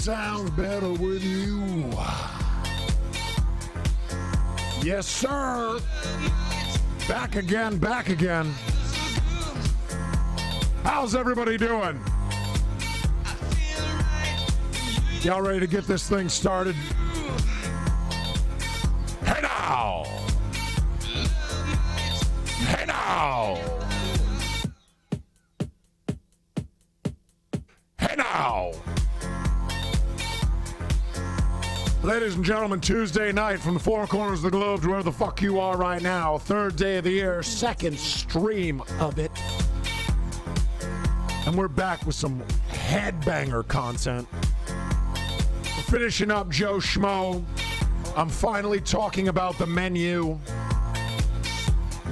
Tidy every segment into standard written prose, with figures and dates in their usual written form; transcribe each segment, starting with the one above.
sounds better with you. Yes, sir. Back again, back again. How's everybody doing? Y'all ready to get this thing started? Hey now! Hey now! Hey now! Ladies and gentlemen, Tuesday night from the four corners of the globe to wherever the fuck you are right now. Third day of the year, second stream of it. And we're back with some headbanger content. We're finishing up Joe Schmo. I'm finally talking about the menu.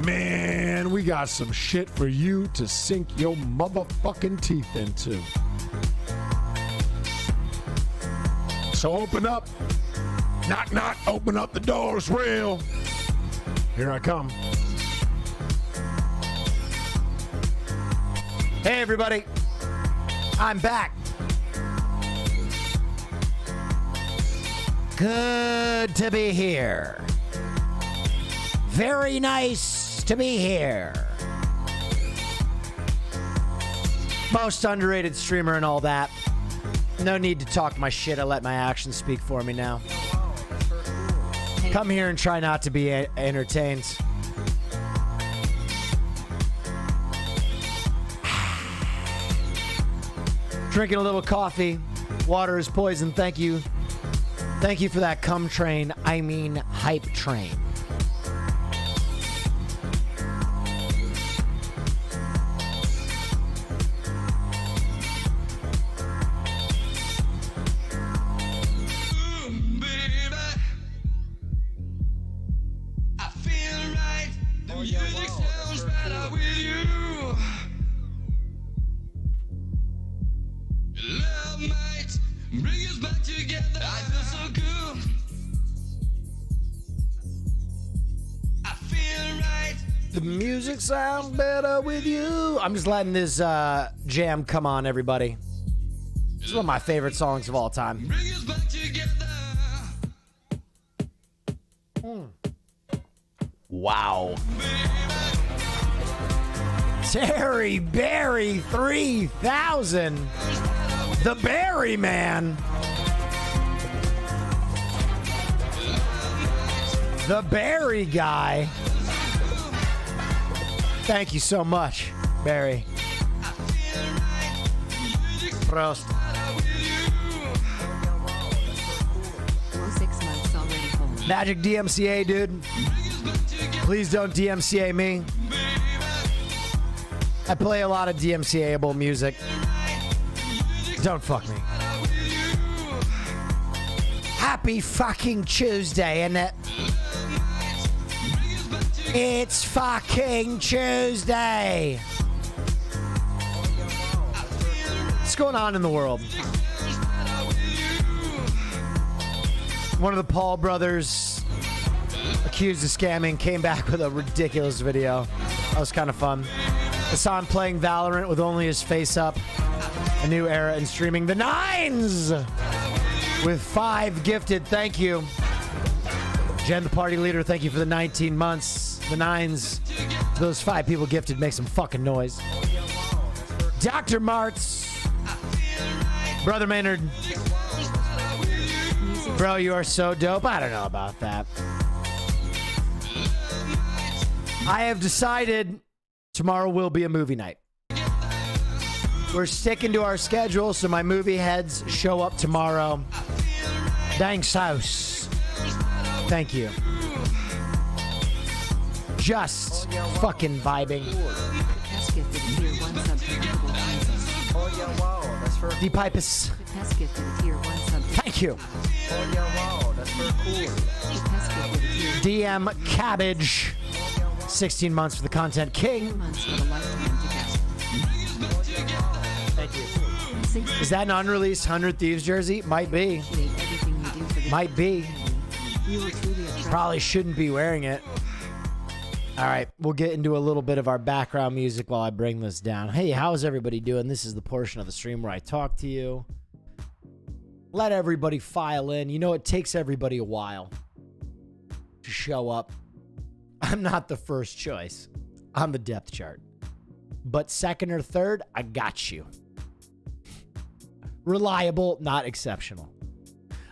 Man, we got some shit for you to sink your motherfucking teeth into. So open up. Knock, knock, open up the doors real. Here I come. Hey, everybody. I'm back. Good to be here. Very nice to be here. Most underrated streamer and all that. No need to talk my shit. I let my actions speak for me now. Come here and try not to be entertained. Drinking a little coffee. Water is poison. Thank you. Thank you for that cum train. I mean hype train. Sounds better with you. I'm just letting this jam come on, everybody. This is one of my favorite songs of all time. Wow. Terry Berry 3000. The Berry Man. The Berry Guy. Thank you so much, Barry. Prost. 6 months already. Magic DMCA, dude. Please don't DMCA me. I play a lot of DMCA-able music. Don't fuck me. Happy fucking Tuesday, isn't it? It's fucking Tuesday. What's going on in the world? One of the Paul brothers accused of scamming came back with a ridiculous video. That was kind of fun. I saw him playing Valorant with only his face up. A new era in streaming. The Nines with 5 gifted. Thank you. Jen, the party leader, thank you for the 19 months. The Nines, those 5 people gifted, make some fucking noise. Dr. Martz, Brother Maynard. Bro, you are so dope. I don't know about that. I have decided tomorrow will be a movie night. We're sticking to our schedule, so my movie heads show up tomorrow. Thanks, house. Thank you. Just fucking vibing. The Pipus. Thank you. DM Cabbage. 16 months for the content king. Thank you. Is that an unreleased 100 Thieves jersey? Might be. Might be. Probably shouldn't be wearing it. All right, we'll get into a little bit of our background music while I bring this down. Hey, how's everybody doing? This is the portion of the stream where I talk to you. Let everybody file in. You know, it takes everybody a while to show up. I'm not the first choice on the depth chart, but second or third, I got you. Reliable, not exceptional.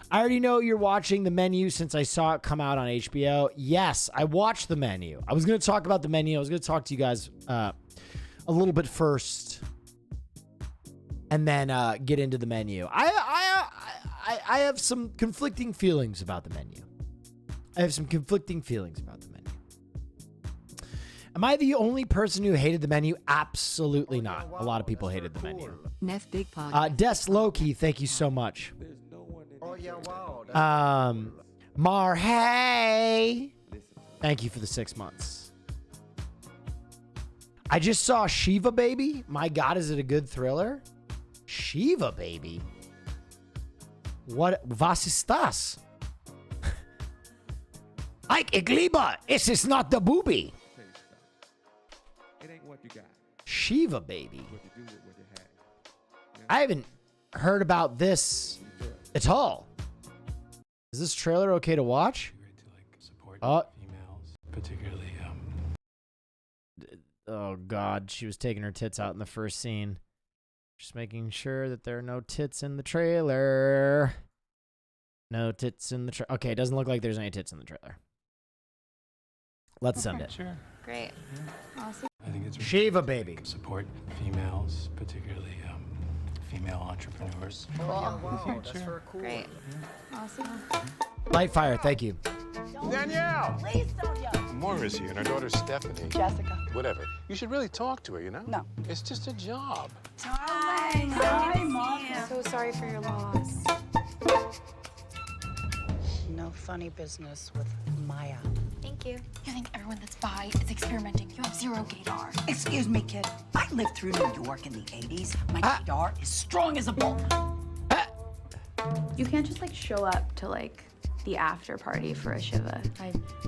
I already know you're watching The Menu since I saw it come out on HBO. Yes, I watched The Menu. I was going to talk about The Menu. I was going to talk to you guys a little bit first, and then get into The Menu. I have some conflicting feelings about The Menu. Am I the only person who hated The Menu? Absolutely not. A lot of people hated The Menu. Neff Big Podcast. Des Loki, thank you so much. Oh yeah, wow. Mar, hey, thank you for the 6 months. I just saw Shiva Baby. My God, is it a good thriller? Shiva Baby. What? Was ist das? Ich liebe, es ist not the booby. It ain't what you got. Shiva Baby. What you do with what you have. I haven't heard about this at all. Is this trailer okay to watch? To like support Oh. females, particularly Oh God, she was taking her tits out in the first scene. Just making sure that there are no tits in the trailer. No tits in the trailer. Okay, it doesn't look like there's any tits in the trailer. Let's send it. sure. Great. Awesome. I think it's Shiva Baby. support females, particularly female entrepreneurs. Cool. That's for cool. Great. Awesome. Lightfire, thank you. Danielle! Please don't yell. Maura's here, and her daughter Stephanie. Jessica. Whatever. You should really talk to her, you know? No. It's just a job. Hi. Hi, Mom. So sorry for your loss. No funny business with Maya. Thank you. You think everyone that's bi is experimenting? You have zero gaydar. Excuse me, kid. I lived through New York in the 80s. My gaydar is strong as a bull. You can't just like show up to like the after party for a Shiva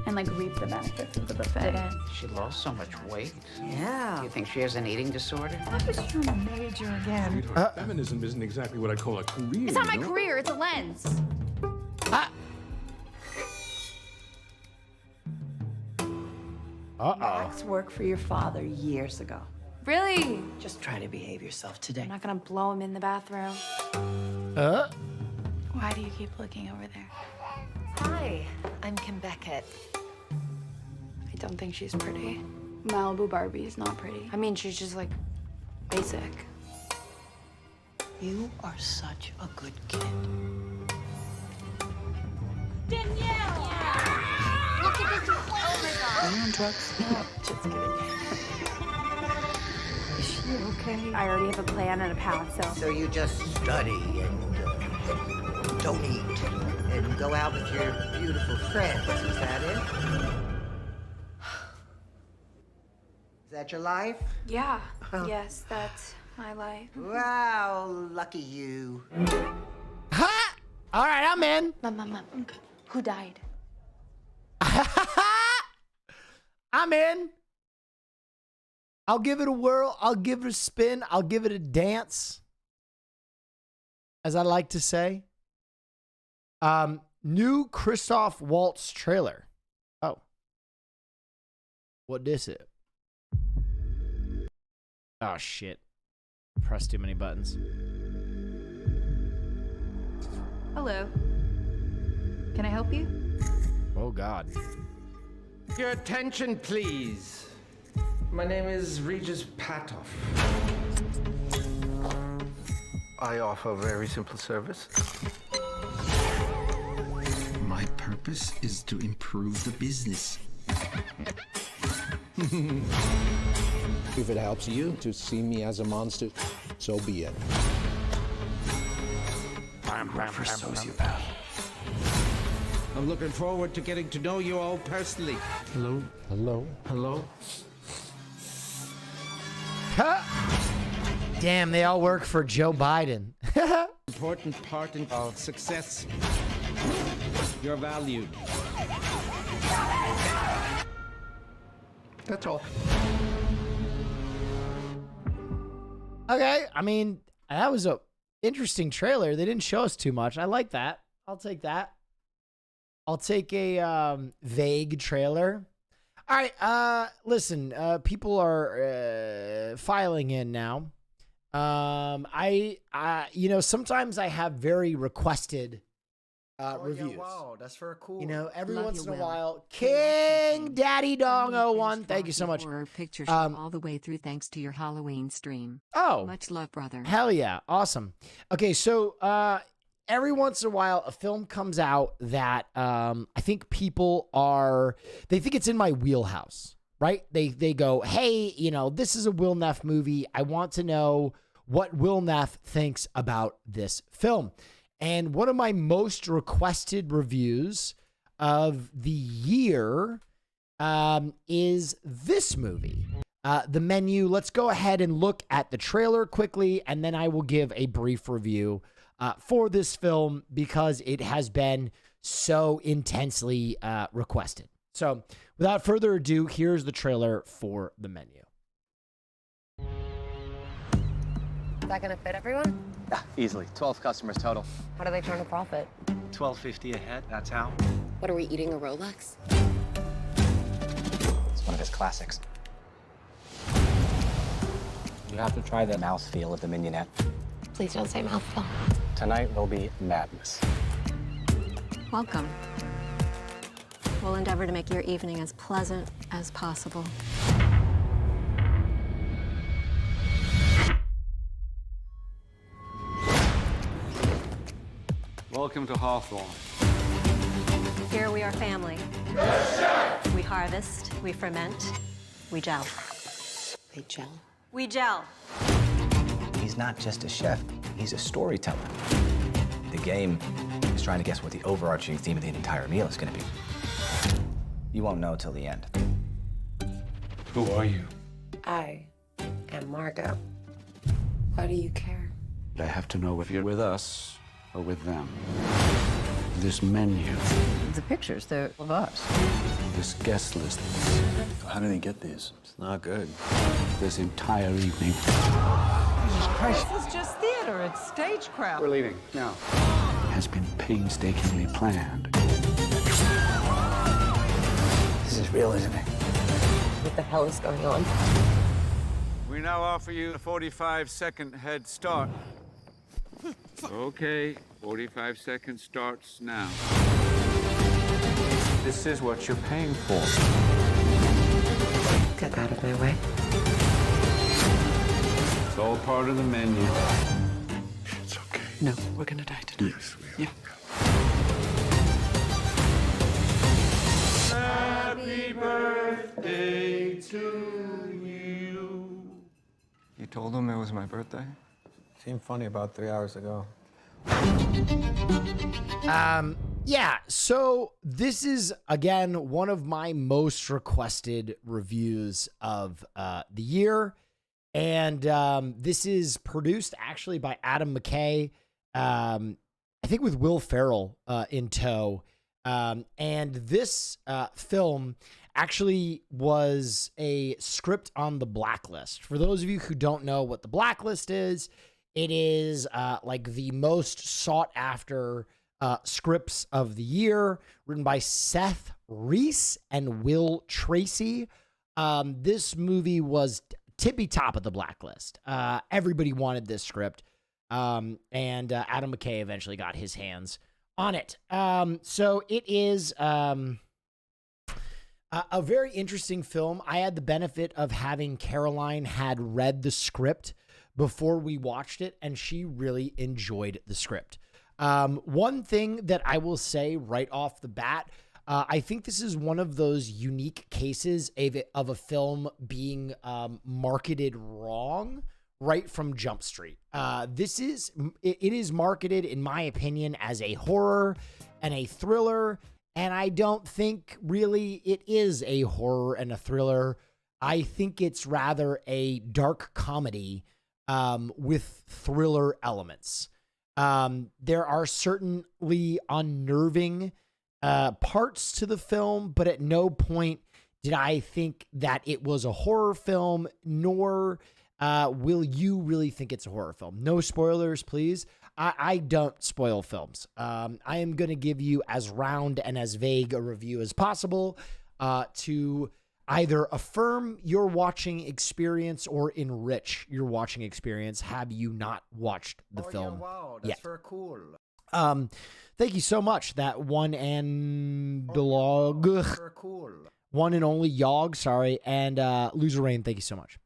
and like reap the benefits of the buffet. She lost so much weight. Yeah. You think she has an eating disorder? I was trying to major again. Feminism isn't exactly what I'd call a career. It's not my you know? career, it's a lens. Max worked for your father years ago. Really? Just try to behave yourself today. I'm not gonna blow him in the bathroom. Why do you keep looking over there? Hi, I'm Kim Beckett. I don't think she's pretty. Malibu Barbie is not pretty. I mean, she's just like basic. You are such a good kid. Danielle! Look at this. Oh my God. Are you on drugs? No, just kidding. Is she okay? I already have a plan and a path, So you just study and don't eat and go out with your beautiful friends. Is that it? Is that your life? Yeah. Yes, that's my life. Wow, lucky you. Ha! All right, I'm in. Mom. Who died? I'm in. I'll give it a whirl. I'll give it a spin. I'll give it a dance, as I like to say. New Christoph Waltz trailer. Oh. What is it? Oh, shit. Pressed too many buttons. Hello. Can I help you? Oh, God. Your attention, please. My name is Regis Patoff. I offer a very simple service. My purpose is to improve the business. If it helps you to see me as a monster, so be it. For sociopath. I'm looking forward to getting to know you all personally. Hello? Hello? Hello? Damn, they all work for Joe Biden. Important part in our success. You're valued. That's all. Okay, I mean, that was interesting trailer. They didn't show us too much. I like that. I'll take that. I'll take a vague trailer. All right, listen, people are filing in now. You know, sometimes I have very requested reviews. Yeah, wow, that's very cool. You know, every Love once you, in a Will. while, King Daddy Dong 01, thank you so much. Horror picture show all the way through thanks to your Halloween stream. Oh, Much love, brother. hell yeah, awesome. Okay, so every once in a while, a film comes out that I think people they think it's in my wheelhouse, right? They go, hey, you know, this is a Will Neff movie. I want to know what Will Neff thinks about this film. And one of my most requested reviews of the year is this movie, The Menu. Let's go ahead and look at the trailer quickly, and then I will give a brief review for this film because it has been so intensely requested. So without further ado, here's the trailer for The Menu. Is that gonna fit everyone? Yeah, easily. 12 customers total. How do they turn a profit? $12.50 a head, that's how. What are we eating, a Rolex? It's one of his classics. You have to try the mouthfeel of the mignonette. Please don't say mouthful. Tonight will be madness. Welcome. We'll endeavor to make your evening as pleasant as possible. Welcome to Hawthorne. Here we are family. We harvest, we ferment, we gel. They gel. We gel. He's not just a chef, he's a storyteller. The game is trying to guess what the overarching theme of the entire meal is going to be. You won't know till the end. Who are you? I am Margot. Why do you care? I have to know if you're with us or with them. This menu, The pictures, they're of us. this guest list. How do they get these? It's not good. This entire evening. This is just theater. It's stagecraft. We're leaving now. Has been painstakingly planned. This is real, isn't it? What the hell is going on? We now offer you a 45-second head start. Okay, 45 seconds starts now. This is what you're paying for. Get out of my way. It's all part of the menu. It's okay. No, we're gonna die tonight. Yes, we are. Happy birthday to you. You told them it was my birthday? Seemed funny about 3 hours ago. Yeah, so this is, again, one of my most requested reviews of the year. And this is produced actually by Adam McKay, I think with Will Ferrell in tow. And this film actually was a script on the Blacklist. For those of you who don't know what the Blacklist is, it is like the most sought after scripts of the year, written by Seth Reese and Will Tracy. This movie was tippy top of the Blacklist. Everybody wanted this script. And Adam McKay eventually got his hands on it. So it is a very interesting film. I had the benefit of having Caroline had read the script before we watched it, and she really enjoyed the script. One thing that I will say right off the bat, I think this is one of those unique cases of a film being marketed wrong right from Jump Street. It is marketed, in my opinion, as a horror and a thriller, and I don't think really it is a horror and a thriller. I think it's rather a dark comedy with thriller elements. There are certainly unnerving parts to the film, but at no point did I think that it was a horror film, nor will you really think it's a horror film. No spoilers, please. I don't spoil films. I am going to give you as round and as vague a review as possible to either affirm your watching experience or enrich your watching experience. Have you not watched the film? Yeah, wow, that's yet. very cool. Thank you so much. That one and log, Very cool. one and only Yog. Sorry, and Loser Rain. Thank you so much.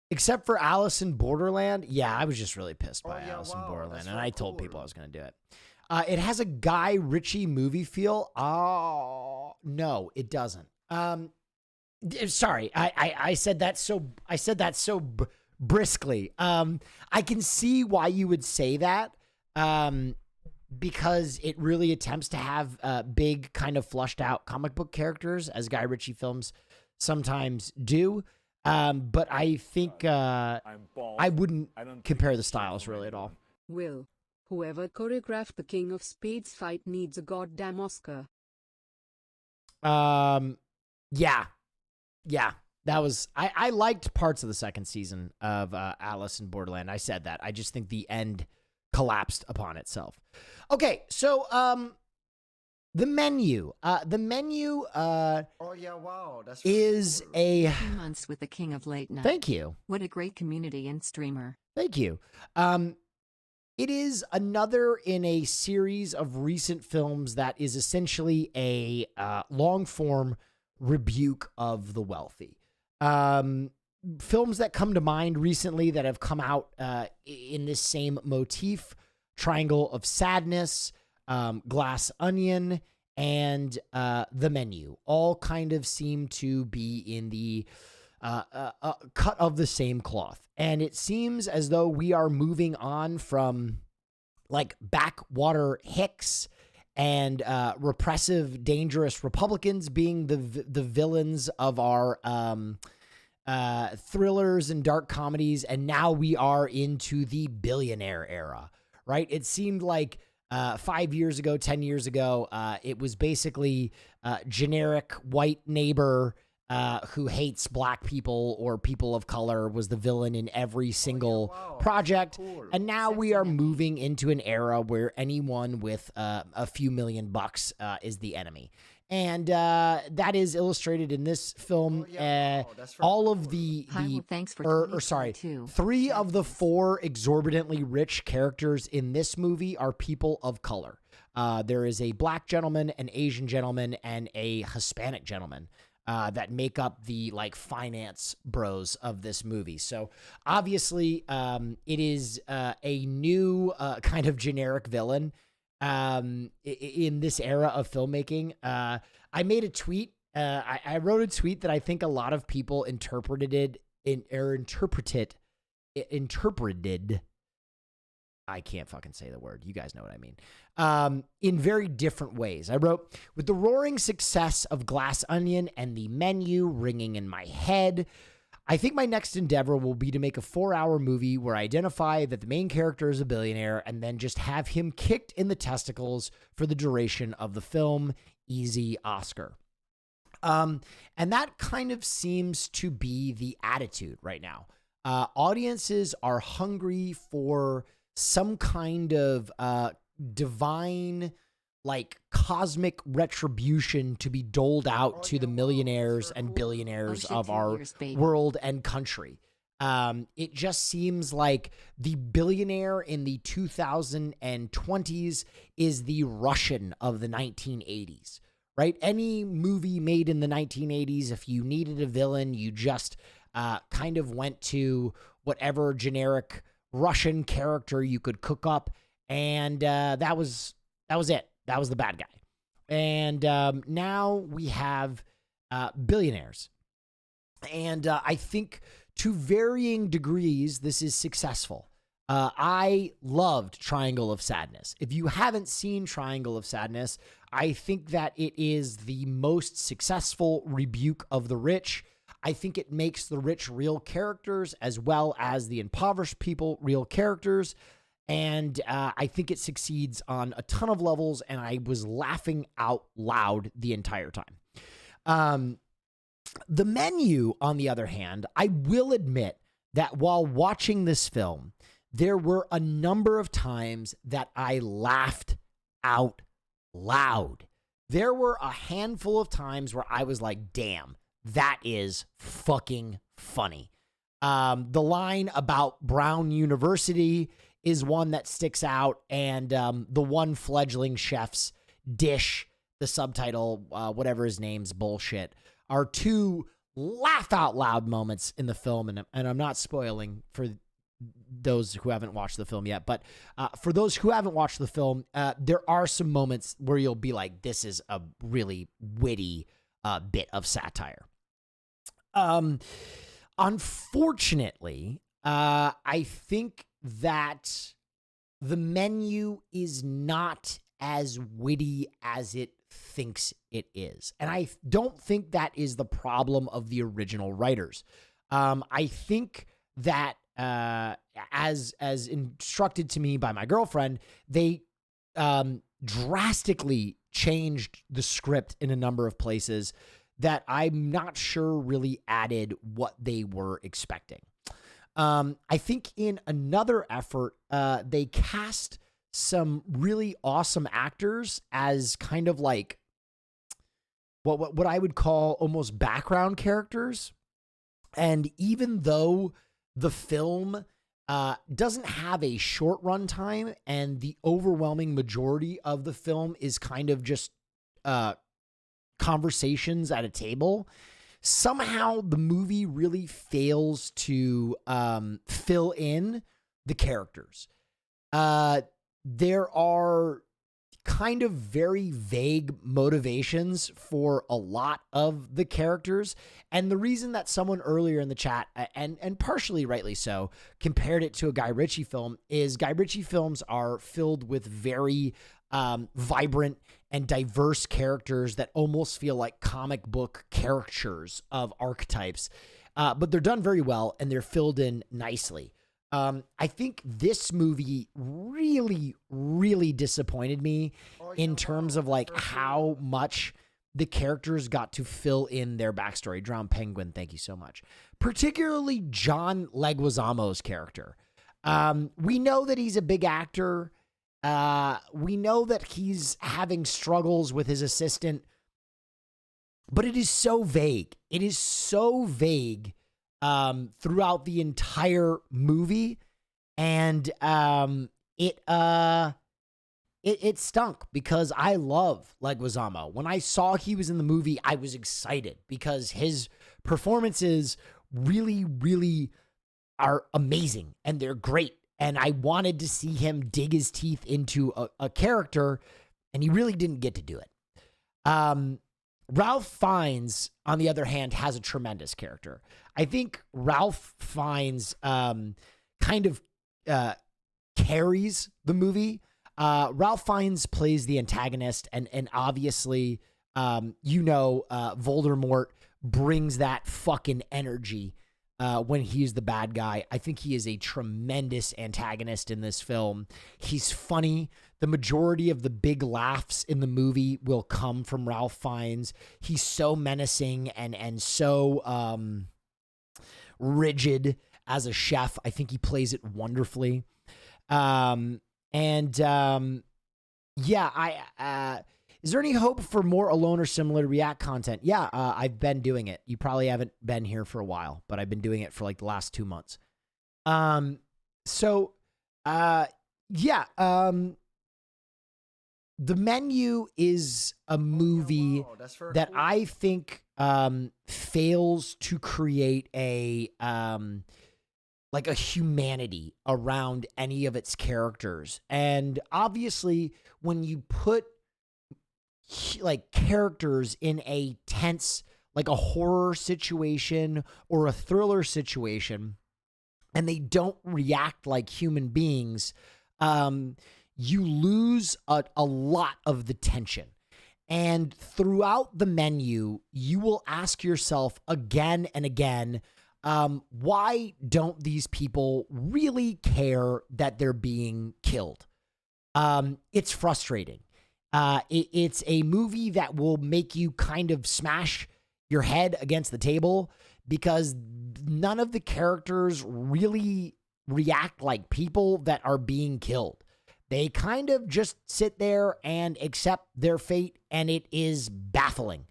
Except for Alice in Borderland. Yeah, I was just really pissed by Alice in Borderland, and I told people I was going to do it. It has a Guy Ritchie movie feel. Oh, no, it doesn't. Sorry, I said that so briskly. I can see why you would say that, because it really attempts to have big, kind of flushed out comic book characters, as Guy Ritchie films sometimes do. But I think I wouldn't compare the styles really at all. Will, whoever choreographed the King of Spades fight needs a goddamn Oscar. Yeah, that was, I liked parts of the second season of Alice in Borderland. I said that. I just think the end collapsed upon itself. Okay, so the menu. The menu Oh yeah, wow, that's is cool. a 2 months with the king of late night. Thank you. What a great community and streamer. Thank you. It is another in a series of recent films that is essentially a long-form rebuke of the wealthy. Films that come to mind recently that have come out in this same motif: Triangle of Sadness, Glass Onion, and The Menu, all kind of seem to be in the cut of the same cloth. And it seems as though we are moving on from like backwater hicks and repressive, dangerous Republicans being the villains of our thrillers and dark comedies, and now we are into the billionaire era, right? It seemed like 5 years ago, 10 years ago, it was basically generic white neighbor who hates black people or people of color was the villain in every single project. Cool. And now we are moving into an era where anyone with a few $1 million is the enemy. And that is illustrated in this film. All of the thanks for 3 of the 4 exorbitantly rich characters in this movie are people of color. There is a black gentleman, an Asian gentleman, and a Hispanic gentleman that make up the like finance bros of this movie. So obviously, it is a new kind of generic villain in this era of filmmaking. I made a tweet. I wrote a tweet that I think a lot of people interpreted. I can't fucking say the word. You guys know what I mean. In very different ways. I wrote, with the roaring success of Glass Onion and The Menu ringing in my head, I think my next endeavor will be to make a 4-hour movie where I identify that the main character is a billionaire and then just have him kicked in the testicles for the duration of the film. Easy Oscar. And that kind of seems to be the attitude right now. Audiences are hungry for some kind of divine, like cosmic retribution to be doled out to the millionaires and billionaires of our world and country. It just seems like the billionaire in the 2020s is the Russian of the 1980s, right? Any movie made in the 1980s, if you needed a villain, you just kind of went to whatever generic Russian character you could cook up, and that was it. That was the bad guy. And now we have billionaires. And I think to varying degrees, this is successful. I loved Triangle of Sadness. If you haven't seen Triangle of Sadness, I think that it is the most successful rebuke of the rich. I think it makes the rich real characters as well as the impoverished people real characters. And I think it succeeds on a ton of levels, and I was laughing out loud the entire time. The Menu, on the other hand, I will admit that while watching this film, there were a number of times that I laughed out loud. There were a handful of times where I was like, damn, that is fucking funny. The line about Brown University is one that sticks out, and the one fledgling chef's dish, the subtitle, whatever his name's bullshit, are two laugh out loud moments in the film, and I'm not spoiling for those who haven't watched the film yet, but for those who haven't watched the film, there are some moments where you'll be like, this is a really witty bit of satire. Unfortunately, I think that the menu is not as witty as it thinks it is. And I don't think that is the problem of the original writers. I think that as instructed to me by my girlfriend, they drastically changed the script in a number of places that I'm not sure really added what they were expecting. I think in another effort, they cast some really awesome actors as kind of like what I would call almost background characters. And even though the film doesn't have a short run time, and the overwhelming majority of the film is kind of just conversations at a table, somehow the movie really fails to fill in the characters. There are kind of very vague motivations for a lot of the characters. And the reason that someone earlier in the chat, and partially rightly so, compared it to a Guy Ritchie film is Guy Ritchie films are filled with very vibrant and diverse characters that almost feel like comic book caricatures of archetypes. But they're done very well, and they're filled in nicely. I think this movie really, really disappointed me in terms of like how much the characters got to fill in their backstory. Drowned Penguin, thank you so much. Particularly John Leguizamo's character. We know that he's a big actor. We know that he's having struggles with his assistant, but it is so vague. It is so vague throughout the entire movie, and it stunk because I love Leguizamo. When I saw he was in the movie, I was excited because his performances really, really are amazing and they're great. And I wanted to see him dig his teeth into a character, and he really didn't get to do it. Ralph Fiennes, on the other hand, has a tremendous character. I think Ralph Fiennes kind of carries the movie. Ralph Fiennes plays the antagonist, and obviously, Voldemort brings that fucking energy when he's the bad guy. I think he is a tremendous antagonist in this film. He's funny. The majority of the big laughs in the movie will come from Ralph Fiennes. He's so menacing and so rigid as a chef. I think he plays it wonderfully. Is there any hope for more Alone or Similar React content? Yeah, I've been doing it. You probably haven't been here for a while, but I've been doing it for like the last 2 months. The Menu is a movie that I think fails to create a humanity around any of its characters. And obviously, when you put like characters in a tense, like a horror situation or a thriller situation, and they don't react like human beings, you lose a lot of the tension. And throughout the Menu, you will ask yourself again and again, why don't these people really care that they're being killed? It's frustrating. It's a movie that will make you kind of smash your head against the table because none of the characters really react like people that are being killed. They kind of just sit there and accept their fate, and it is baffling.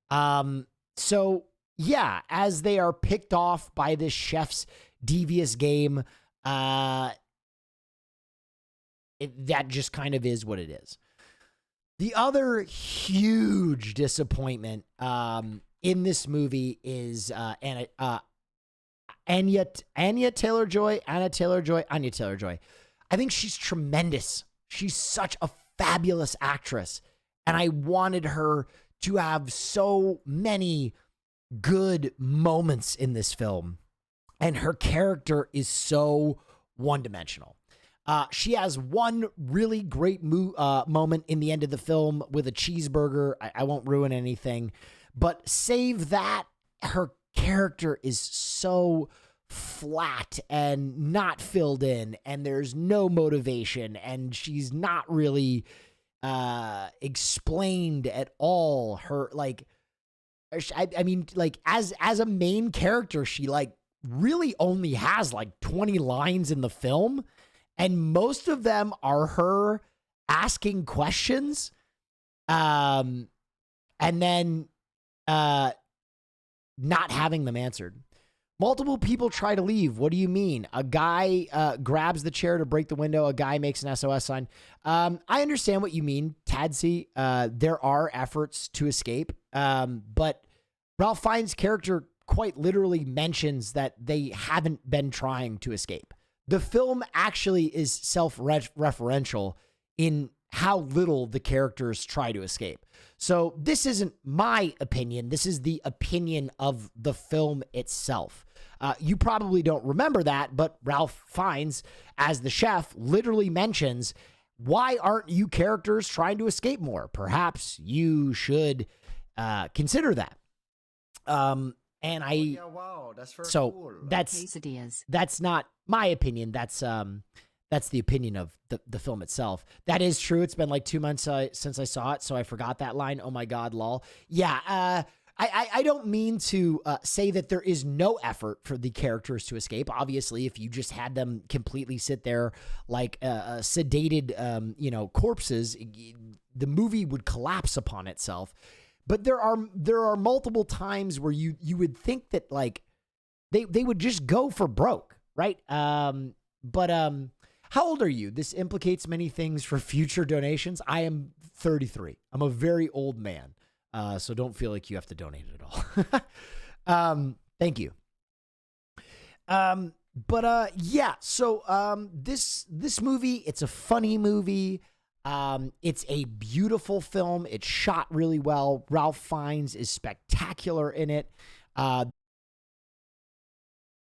So yeah, as they are picked off by this chef's devious game, that just kind of is what it is. The other huge disappointment in this movie is Anya Taylor-Joy. I think she's tremendous. She's such a fabulous actress. And I wanted her to have so many good moments in this film. And her character is so one-dimensional. She has one really great moment in the end of the film with a cheeseburger. I won't ruin anything. But save that, her character is so flat and not filled in, and there's no motivation, and she's not really explained at all. Her, like, I mean, like, as a main character, she, like, really only has, like, 20 lines in the film, and most of them are her asking questions, and then not having them answered. Multiple people try to leave. What do you mean? A guy grabs the chair to break the window. A guy makes an SOS sign. I understand what you mean, Tadsy. There are efforts to escape, but Ralph Fiennes' character quite literally mentions that they haven't been trying to escape. The film actually is self-referential in how little the characters try to escape. So this isn't my opinion. This is the opinion of the film itself. You probably don't remember that, but Ralph Fiennes, as the chef, literally mentions, why aren't you characters trying to escape more? Perhaps you should consider that. And I, yeah, wow, that's very so cool. that's not my opinion. That's the opinion of the film itself. That is true. It's been like 2 months since I saw it, so I forgot that line. Oh my God, lol. Yeah, I don't mean to say that there is no effort for the characters to escape. Obviously, if you just had them completely sit there like sedated, corpses, the movie would collapse upon itself. But there are multiple times where you would think that like they would just go for broke, right? But how old are you? This implicates many things for future donations. I am 33. I'm a very old man. So don't feel like you have to donate at all. Thank you. Yeah, so this movie, it's a funny movie. It's a beautiful film. It's shot really well. Ralph Fiennes is spectacular in it.